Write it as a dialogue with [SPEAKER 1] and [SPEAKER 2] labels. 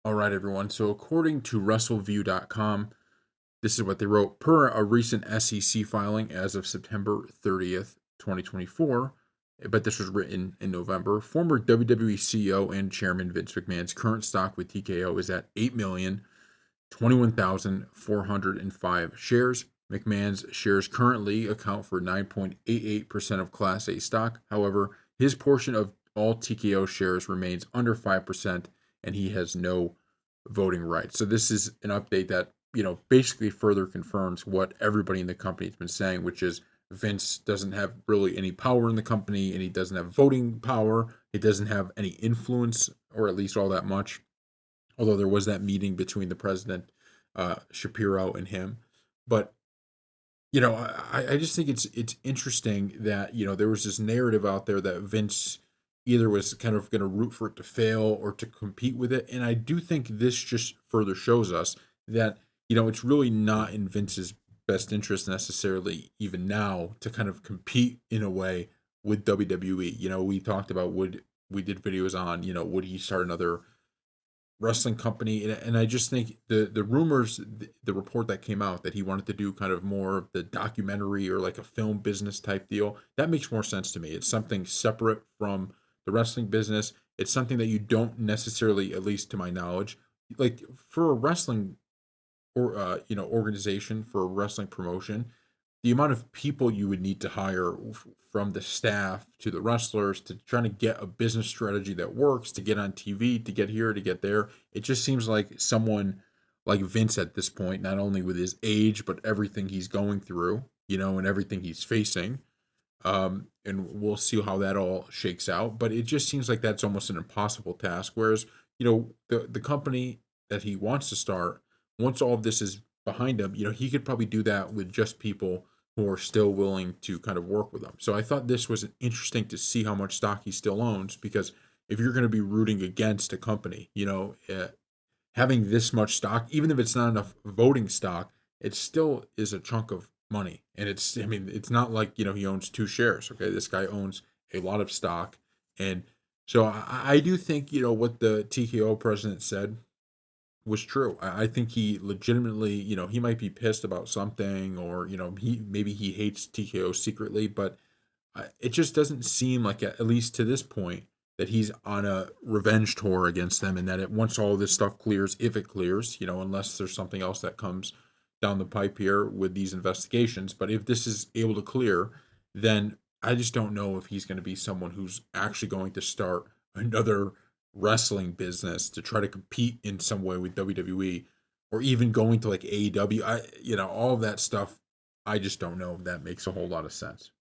[SPEAKER 1] All right, everyone. So, according to WrestleView.com, this is what they wrote. Per a recent SEC filing as of September 30th, 2024, but this was written in November, former WWE CEO and chairman Vince McMahon's current stock with TKO is at 8,021,405 shares. McMahon's shares currently account for 9.88% of Class A stock. However, his portion of all TKO shares remains under 5%, and he has no voting rights. So this is an update that, basically further confirms what everybody in the company has been saying, which is Vince doesn't have really any power in the company and he doesn't have voting power. He doesn't have any influence, or at least all that much. Although there was that meeting between the president, Shapiro, and him. But I just think it's interesting that there was this narrative out there that Vince either was kind of going to root for it to fail or to compete with it, and I do think this just further shows us that it's really not in Vince's best interest necessarily even now to kind of compete in a way with WWE. We talked about would we did videos on would he start another wrestling company, and I just think the rumors, the report that came out that he wanted to do kind of more of the documentary or like a film business type deal, that makes more sense to me. It's something separate from the wrestling business. It's something that you don't necessarily, at least to my knowledge, like for a wrestling or organization, for a wrestling promotion, the amount of people you would need to hire from the staff to the wrestlers to trying to get a business strategy that works, to get on TV, to get here, to get there. It just seems like someone like Vince at this point, not only with his age, but everything he's going through, and everything he's facing. And we'll see how that all shakes out. But it just seems like that's almost an impossible task. Whereas, the company that he wants to start, once all of this is behind him, he could probably do that with just people who are still willing to kind of work with him. So I thought this was interesting to see how much stock he still owns, because if you're going to be rooting against a company, having this much stock, even if it's not enough voting stock, it still is a chunk of money. And it's not like, he owns two shares. Okay. This guy owns a lot of stock. And so I do think, what the TKO president said was true. I think he legitimately, he might be pissed about something, or, he hates TKO secretly, but it just doesn't seem like, at least to this point, that he's on a revenge tour against them, and that once all this stuff clears, if it clears, unless there's something else that comes down the pipe here with these investigations, but if this is able to clear, then I just don't know if he's going to be someone who's actually going to start another wrestling business to try to compete in some way with WWE, or even going to like AEW. All of that stuff. I just don't know if that makes a whole lot of sense.